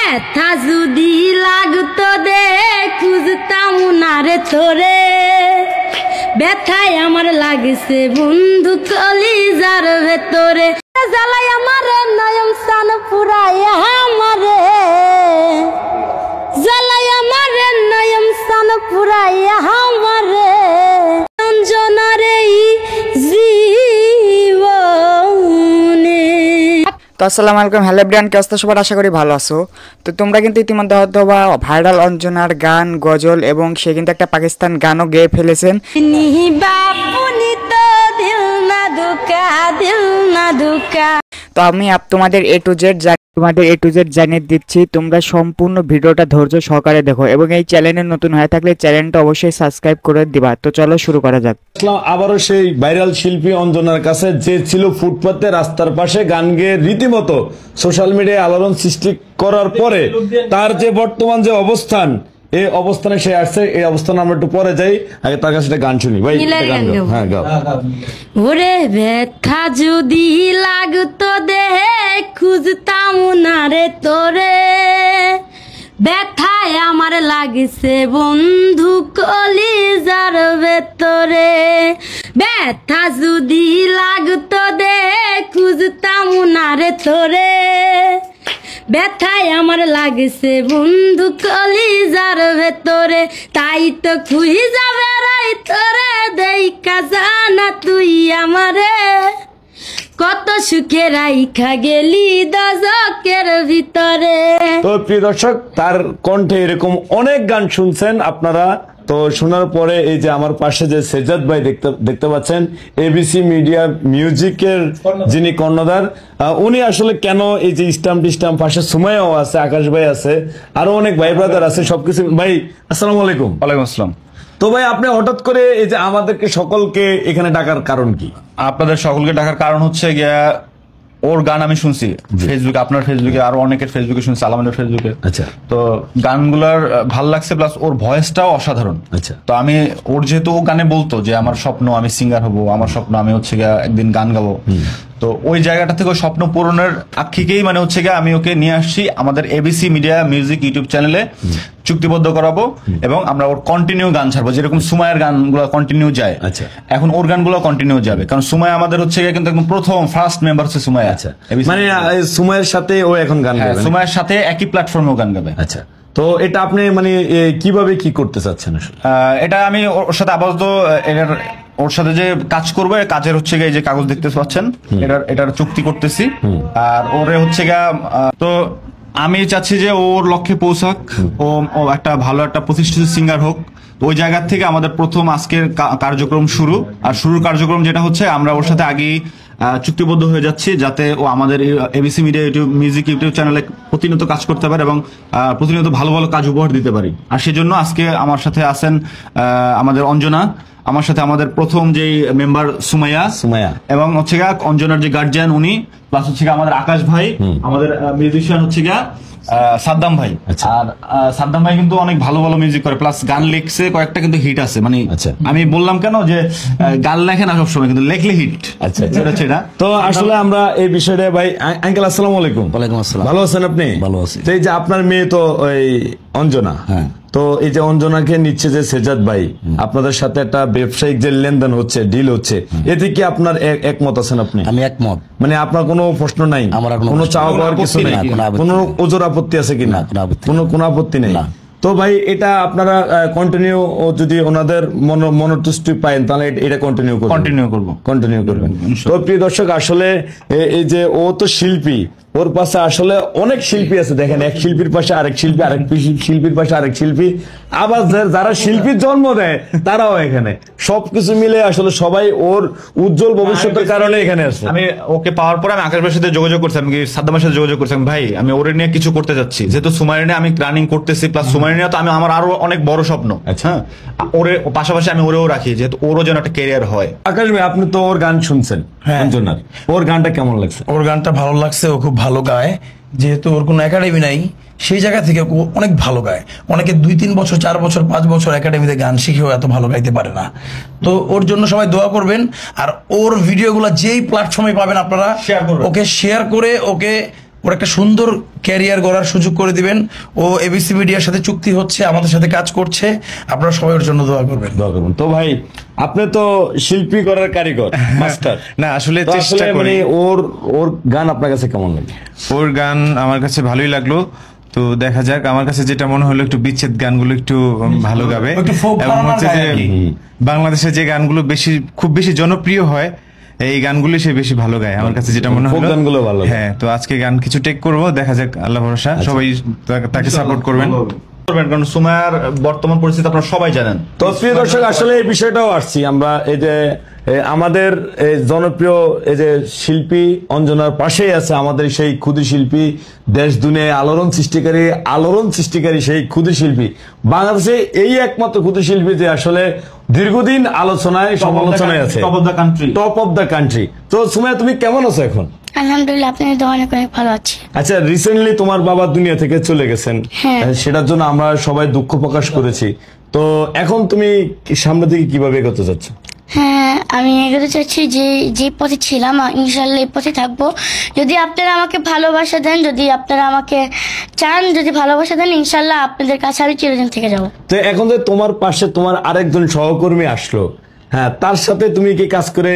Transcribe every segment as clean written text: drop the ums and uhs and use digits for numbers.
ব্যথা যদি লাগতো দে খুঁজতাম না রে তোরে, ব্যথায় আমার লাগছে বন্ধু কলিজার ভেতরে, জ্বালাই আমার নয়ন সান পুরাইয়া আমারে, জ্বালাই আমার নয়ন সান পুরাইয়া আমারে, অঞ্জনারে জীবনে। তো আসসালামু আলাইকুম, হ্যালো এভরিওয়ান, কি অবস্থা সবার? আশা করি ভালো আছো। তো তোমরা কিন্তু ইতিমধ্যে হয়তো বা ভাইরাল অঞ্জনার গান, গজল এবং সে কিন্তু একটা পাকিস্তান গানও গেয়ে ফেলেছেন। তো আমি তোমাদের এ টু জেড জানিয়ে দিচ্ছি, তোমরা সম্পূর্ণ ভিডিওটা ধৈর্য সহকারে দেখো এবং এই চ্যানেলে নতুন হয়ে থাকলে চ্যানেলটা অবশ্যই সাবস্ক্রাইব করে দিবা। তো চলো শুরু করা যাক। আবারও সেই ভাইরাল শিল্পী অঞ্জনার কাছে, যে ছিল ফুটপাতে রাস্তার পাশে গান গেয়ে রীতিমতো সোশ্যাল মিডিয়ায় আলোড়ন সৃষ্টি করার পরে তার যে বর্তমান যে অবস্থান, এই অবস্থানে সে আসছে। এই অবস্থানে আমরা একটু পরে যাই, আগে তার কাছে গান শুনি। ভাই হ্যাঁ গাও। ওরে ব্যথা যদি লাগতো দেহে খুঁজতাম না রে তোরে, ব্যথায় আমার লাগছে বন্ধু কলিজার ভেতরে, ব্যথা যদি লাগতো দেহে খুঁজতাম না রে তোরে, ব্যথায় আমার লাগছে বন্ধু কলিজার ভেতরে, তাই তো খুঁজা বেড়াই তোরে দেখা জানা তুই আমারে, কত সুখে রাইখা গেলি দজকের ভিতরে। তো প্রিয় দর্শক, তার কণ্ঠে এরকম অনেক গান শুনছেন আপনারা। তো শোনার পরে এই যে আমার পাশে যে সেজাদ ভাই দেখতে পাচ্ছেন, এবিসি মিডিয়া মিউজিকের যিনি কর্ণধার, উনি আসলে কেন এই যে স্টাম্প পাশে সুমাইয়াও আছে, আকাশ ভাই আছে, আরো অনেক ভাই ব্রাদার আছে, সবকিছু। ভাই আসসালামু আলাইকুম। ওয়ালাইকুম আসসালাম। তো ভাই, আপনি হঠাৎ করে এই যে আমাদেরকে সকলকে এখানে ডাকার কারণ কি? আপনাদের সকলকে ডাকার কারণ হচ্ছে গিয়া ওর গান আমি শুনছি ফেসবুকে, আপনার ফেসবুকে, আরো অনেকের ফেসবুকে শুনছি, আলমানের ফেসবুকে। আচ্ছা। তো গানগুলার ভাল লাগছে, প্লাস ওর ভয়েসটাও অসাধারণ। আচ্ছা। তো আমি ওর যেহেতু ও গানে বলতো যে আমার স্বপ্ন আমি সিঙ্গার হব, আমার স্বপ্ন আমি হচ্ছে গিয়া একদিন গান গাবো, তো ওই জায়গাটা থেকে ওই স্বপ্ন পূরণের আক্ষিকেই মানে হচ্ছে গিয়ে আমি ওকে নিয়ে আসছি আমাদের এবিসি মিডিয়া মিউজিক ইউটিউব চ্যানেলে চুক্তিবদ্ধ করাবো, এবং আমরা ওর কন্টিনিউ গান ছাড়বো, যেরকম সুমাইয়ের গানগুলো কন্টিনিউ যায়। আচ্ছা। এখন ওর গানগুলো কন্টিনিউ যাবে, কারণ সুমাইয়া আমাদের হচ্ছে গিয়ে কিন্তু একদম প্রথম ফার্স্ট মেম্বার হচ্ছে সুমাইয়া। আচ্ছা। মানে সুমাইয়ের সাথে ও এখন গান গাবে, সুমাইয়ের সাথে একই প্ল্যাটফর্মে ও গান গাবে। আচ্ছা। তো এটা আপনি মানে কিভাবে কি করতে চাচ্ছেন? এটা আমি ওর সাথে আপাতত ওর সাথে যে কাজ করবো, কাজের হচ্ছে গিয়ে যে কাগজ দেখতে পাচ্ছেন, এটার চুক্তি করতেছি। আর ওরে হচ্ছে গিয়া, তো আমি চাচ্ছি যে ওর লক্ষ্যে পৌঁছাক, ও একটা ভালো একটা প্রতিষ্ঠিত সিঙ্গার হোক। ওই জায়গা থেকে আমাদের প্রথম আজকের কার্যক্রম শুরু। আর শুরুর কার্যক্রম যেটা হচ্ছে, আমরা ওর সাথে আগেই চুক্তিবদ্ধ হয়ে যাচ্ছি যাতে ও আমাদের এবিসি মিডিয়া মিউজিক ইউটিউব চ্যানেলে প্রতিনিয়ত কাজ করতে পারে এবং প্রতিনিয়ত ভালো ভালো কাজ উপহার দিতে পারি। আর সেজন্য আজকে আমার সাথে আছেন আমাদের অঞ্জনা, আমার সাথে আমাদের প্রথম যে মেম্বার সুমাইয়া, এবং হচ্ছে গিয়া অঞ্জনার যে গার্জিয়ান উনি, প্লাস হচ্ছে গিয়া আমাদের আকাশ ভাই, আমাদের মিউজিশিয়ান হচ্ছে গিয়া সাদ্দাম ভাই। আর সাদ্দাম ভাই কিন্তু অনেক ভালো ভালো মিউজিক করে, প্লাস গান লিখছে কয়েকটা, কিন্তু হিট আছে। মানে আমি বললাম কেন যে গান লেখে না সবসময়, কিন্তু লেখলে হিট। আচ্ছা, সেটা। তো আসলে আমরা এই বিষয়টা, ভাই আঙ্কেল আসসালামু আলাইকুম। ওয়ালাইকুম আসসালাম। ভালো আছেন আপনি? ভালো আছি। তো এই যে আপনার মেয়ে তো ওই অঞ্জনা, হ্যাঁ, তো এই যে অঞ্জনাকে নিচ্ছে যে সেজাদ ভাই, আপনাদের সাথে একটা ব্যবসায়িক যে লেনদেন হচ্ছে, ডিল হচ্ছে, এতে কি আপনার একমত আছেন? আপনি? আমি একমত। মানে আপনার কোনো প্রশ্ন নাই, আমার কোনো চাওয়া পাওয়ার কিছু নেই, কোনো ওজোর আপত্তি আছে কিনা? কোনো আপত্তি নেই। তো ভাই, এটা আপনারা কন্টিনিউ, যদি ওনাদের মনোতুষ্টি পায়েন তাহলে এটা কন্টিনিউ করবেন। তো প্রিয় দর্শক, আসলে এই যে ও তো শিল্পী, ওর পাশে আসলে অনেক শিল্পী আছে। দেখেন, এক শিল্পীর পাশে আরেক শিল্পী, আরেক শিল্পীর পাশে আরেক শিল্পী, আবার যারা শিল্পীর জন্ম দেয় তারাও এখানে। সবকিছু মিলে আসলে সবাই ওর উজ্জ্বল ভবিষ্যতের কারণে এখানে আছে। আমি ওকে পাওয়ার পরে আমি আকাশের সাথে যোগাযোগ করছি, আমি সাদ্দামের সাথে যোগাযোগ করছি, ভাই আমি ওরে নিয়ে কিছু করতে যাচ্ছি, যেহেতু সুমাইয়া নিয়ে আমি রানিং করতেছি, প্লাস সুমাইয়া নিয়ে তো আমার আরো অনেক বড় স্বপ্ন। আচ্ছা, ওরে পাশাপাশি আমি ওরেও রাখি, যেহেতু ওরও যেন একটা ক্যারিয়ার হয়। আকাশ ভাই, আপনি তো ওর গান শুনছেন, অঞ্জনার, ওর গানটা কেমন লাগছে? ওর গানটা ভালো লাগছে, ও খুব ভালো গায়। যেহেতু ওর কোনো একাডেমি নাই, সেই জায়গা থেকে অনেক ভালো গায়। অনেকে 2-3 বছর, 4 বছর, 5 বছর একাডেমিতে গান শিখেও এত ভালো গাইতে পারে না। তো ওর জন্য সবাই দোয়া করবেন। আর ওর ভিডিওগুলো যেই প্ল্যাটফর্মে পাবেন আপনারা, ওকে শেয়ার করে ওকে ওর একটা সুন্দর ক্যারিয়ার গড়ার সুযোগ করে দিবেন। ও এবিসি মিডিয়ার সাথে চুক্তি হচ্ছে, আমাদের সাথে কাজ করছে, আপনারা সবাই ওর জন্য দোয়া করবেন। তো ভাই আপনি তো শিল্পী করার কারিগর, মাস্টার। না আসলে চেষ্টা করি। ওর গান আপনার কাছে কেমন লাগে? ওর গান আমার কাছে ভালোই লাগলো। তো দেখা যাক, আমার কাছে যেটা মনে হলো একটু বিচ্ছেদ গানগুলো একটু ভালো গাবে, এবং হচ্ছে যে বাংলাদেশে যে গানগুলো খুব বেশি জনপ্রিয় হয় এই গানগুলো সে বেশি ভালো গায়, আমার কাছে যেটা মনে হলো। গানগুলো ভালো। হ্যাঁ, তো আজকে গান কিছু টেক করব, দেখা যাক, আল্লাহ ভরসা। সবাই তাকে সাপোর্ট করবেন, কারণ সুমাইয়ার বর্তমান পরিস্থিতি আপনারা সবাই জানেন। তো প্রিয় দর্শক, আসলে এই বিষয়টাও আসছি আমরা, এই যে আমাদের জনপ্রিয় এই যে শিল্পী অঞ্জনার পাশেই আছে আমাদের সেই ক্ষুদ্র শিল্পী, দেশ দুনিয়ায় আলোড়ন সৃষ্টিকারী সেই ক্ষুদ্র শিল্পী, বাংলাদেশে এই একমাত্র ক্ষুদ্র শিল্পী যে আসলে দীর্ঘদিন আলোচনায় সমালোচনায় আছে, টপ অফ দ্য কান্ট্রি। তো সুমাইয়া, তুমি কেমন আছো এখন? আলহামদুলিল্লাহ, আপনাদের দোয়া অনেক অনেক ভালো আছি। আচ্ছা, রিসেন্টলি তোমার বাবা দুনিয়া থেকে চলে গেছেন, সেটার জন্য আমরা সবাই দুঃখ প্রকাশ করেছি। তো এখন তুমি সামনের দিকে কিভাবে এগোতে চাচ্ছ? হ্যাঁ, আমি এগোতে চাচ্ছি যে পথে ছিলাম, ইনশাল্লাহ এই পথে থাকবো। যদি আপনারা আমাকে ভালোবাসা দেন, যদি আপনারা আমাকে চান, যদি ভালোবাসা দেন, ইনশাল্লাহ আপনাদের কাছে আমি চিরদিন থেকে যাবো। তো এখন যে তোমার পাশে তোমার আরেকজন সহকর্মী আসলো, হ্যাঁ, তার সাথে তুমি কি কাজ করে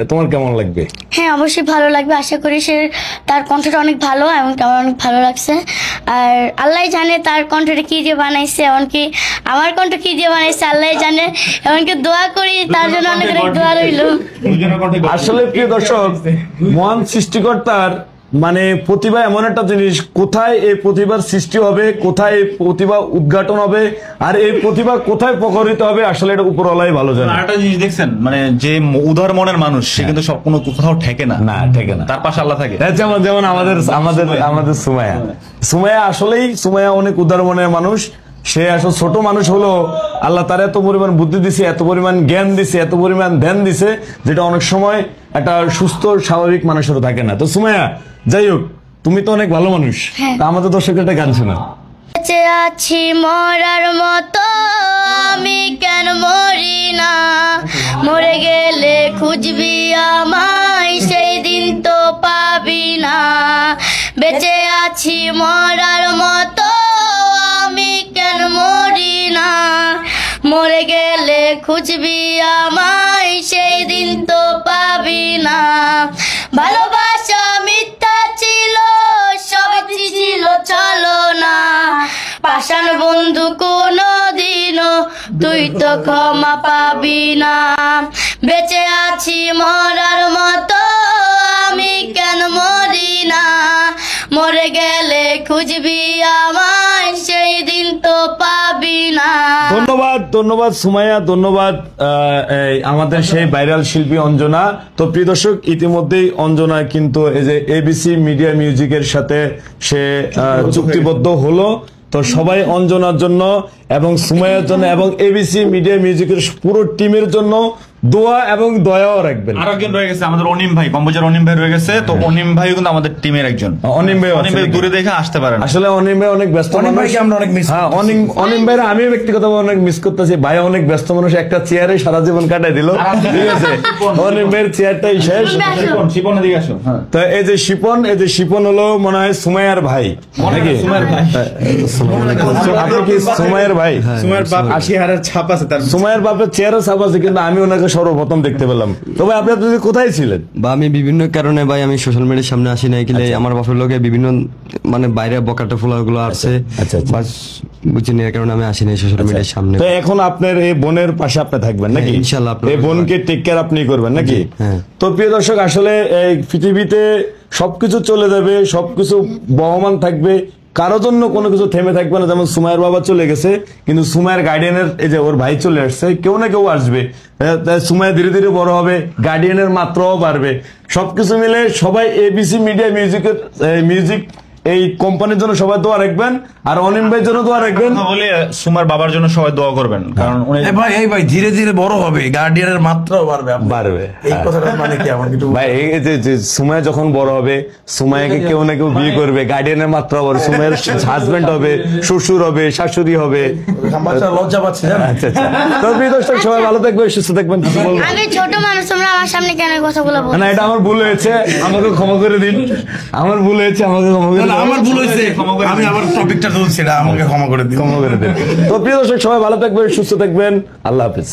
তোমার কেমন লাগবে? হ্যাঁ, অবশ্যই ভালো লাগবে। আশা করি তার কণ্ঠটা অনেক ভালো, এবং আমার অনেক ভালো লাগছে। আর আল্লাহ জানে তার কণ্ঠটা কি দিয়ে বানাইছে, এমনকি আমার কণ্ঠ কি দিয়ে বানাইছে আল্লাহ জানে। এমনকি দোয়া করি তার জন্য, অনেক অনেক দোয়া রইল। আসলে প্রিয় দর্শক, মহান সৃষ্টিকর্তার মানে প্রতিভা এমন একটা জিনিস, কোথায় এই প্রতিভার সৃষ্টি হবে, কোথায় এই প্রতিভা উদ্ঘাটন হবে, আর এই প্রতিভা কোথায় প্রকারিত হবে, আসলে এটা উপরওয়ালাই ভালো জানে। আরেকটা জিনিস দেখছেন, মানে যে উদার মনের মানুষ, সে কিন্তু সব কোথাও ঠেকে না, ঠেকে না, তার পাশে আল্লাহ থাকে। যেমন আমাদের সুমাইয়া আসলেই অনেক উদার মনের মানুষ। সে আসলে ছোট মানুষ হলো, আল্লাহ তার এত পরিমাণ বুদ্ধি দিছে, এত পরিমাণ জ্ঞান দিছে, এত পরিমাণ ধ্যান দিছে, যেটা অনেক সময় একটা সুস্থ স্বাভাবিক মানুষেরও থাকে না। তো সুমাইয়া, যাই হোক, তুমি তো অনেক ভালো মানুষ, তা আমাদের দর্শকের একটা গান শোনা। বেঁচে আছি মরার মতো, আমি কেন মরি না, মরে গেলে খুঁজবি আমায়, সেই দিন তো পাবি না। বেঁচে আছি মরার মতো, আমি কেন মরি না, মরে গেলে খুঁজবি আমায়, সেই দিন তো পাবি না। ভালোবাসা মিথ্যা ছিল, সবই ছিল চলো না, পাষাণ বন্ধু কোনদিনও তুই তো ক্ষমা পাবি না। বেঁচে আছি মরার মতো, আমি কেন মরি না, মরে গেলে খুঁজবি আমায়, সেই দিন তো পাবি না। ধন্যবাদ সুমাইয়া, ধন্যবাদ আমাদের সেই ভাইরাল শিল্পী অঞ্জনা। তো প্রিয় দর্শক, ইতিমধ্যেই অঞ্জনা কিন্তু এই যে এবিসি মিডিয়া মিউজিকের সাথে সে চুক্তিবদ্ধ হলো। তো সবাই অঞ্জনার জন্য এবং সুমাইয়ার জন্য এবং এবিসি মিডিয়া মিউজিকের পুরো টিমের জন্য দোয়া এবং দয়াও রাখবেন। আরো একজন রয়ে গেছে, আমাদের অনিম ভাই, কম্পোজার অনিম ভাই রয়ে গেছে। তো অনিম ভাই কিন্তু আমাদের টিমের একজন। অনিম ভাই দূরে দেখে আসতে পারেন। আসলে অনিম ভাই অনেক ব্যস্ত মানুষ, আমরা অনেক মিস। হ্যাঁ, অনিম ভাই আমি ব্যক্তিগতভাবে অনেক মিস করতেছি। ভাই অনেক ব্যস্ত মানুষ, একটা চেয়ারে সারা জীবন কাটাই দিল, ঠিক আছে। অনিম ভাইয়ের চেয়ারটাই শেষ। শিপন এদিকে আসো। তো এই যে শিপন হলো মনে হয় সুমাইয়ার ভাই, নাকি? আপনি কি সুমাইয়ার ভাই? সুমাইয়ার বাপ 80,000 ছাপ আছে তার। সুমাইয়ার বাপের চেয়ারও ছাপ আছে, কিন্তু আমি ওনাকে সর্বপ্রথম দেখতে পেলাম। তবে আপনি কোথায় ছিলেন? বা আমি বিভিন্ন কারণে ভাই আমি সোশ্যাল মিডিয়ার সামনে আসি নাই, কিলে আমার বাপের লোকে বিভিন্ন মানে বাইরে বকাটা ফুলা গুলো আসছে, বাস বুঝিনি, এর কারণে আমি আসি নাই সোশ্যাল মিডিয়ার সামনে। তো এখন আপনার এই বোনের পাশে আপনি থাকবেন নাকি? ইনশাআল্লাহ। এই বোনকে টেক কেয়ার আপনি করবেন নাকি? তো প্রিয় দর্শক, আসলে এই পৃথিবীতে সবকিছু চলে যাবে, সবকিছু বহমান থাকবে, কারোর জন্য কোনো কিছু থেমে থাকবে না। যেমন সুমাইয়ার বাবা চলে গেছে, কিন্তু সুমাইয়ার গার্ডিয়ানের এই যে ওর ভাই চলে আসছে, কেউ না কেউ আসবে। সুমাইয়া ধীরে ধীরে বড় হবে, গার্ডিয়ানের মাত্রাও বাড়বে। সবকিছু মিলে সবাই এবিসি মিডিয়া মিউজিক এই কোম্পানির জন্য সবাই দোয়া রাখবেন, আর অনিম ভাইয়ের জন্য দোয়া রাখবেন। বলে সুমার বাবার জন্য সবাই দোয়া করবেন, কারণ ভাই ধীরে ধীরে বড় হবে, গার্ডিয়ানের মাত্রাও বাড়বে। এই কথাটা মানে কি আমার একটু ভাই, এই যে সুমাইয়া যখন বড় হবে, সুমাইয়াকে কেউ না কেউ বিয়ে করবে, গার্ডিয়ানের মাত্রা বড়, সুমাইয়ার হাজবেন্ড হবে, শ্বশুর হবে, শাশুড়ি হবে। লজ্জা পাচ্ছে। আচ্ছা। তো প্রিয় দর্শক, সবাই ভালো থাকবেন, সুস্থ থাকবেন। আমি ছোট মানুষ, তোমরা আমার সামনে কেন কথাগুলো বলছো? না, এটা আমার ভুল হয়েছে, আমাকে ক্ষমা করে দিন। আমার ভুল হয়েছে, আমাকে ক্ষমা করে দিন। না, আমার ভুল হয়েছে, আমি আবার টপিকটা ধরছি, এটা আমাকে ক্ষমা করে দিন। তো প্রিয় দর্শক, সবাই ভালো থাকবেন, সুস্থ থাকবেন, আল্লাহ হাফেজ।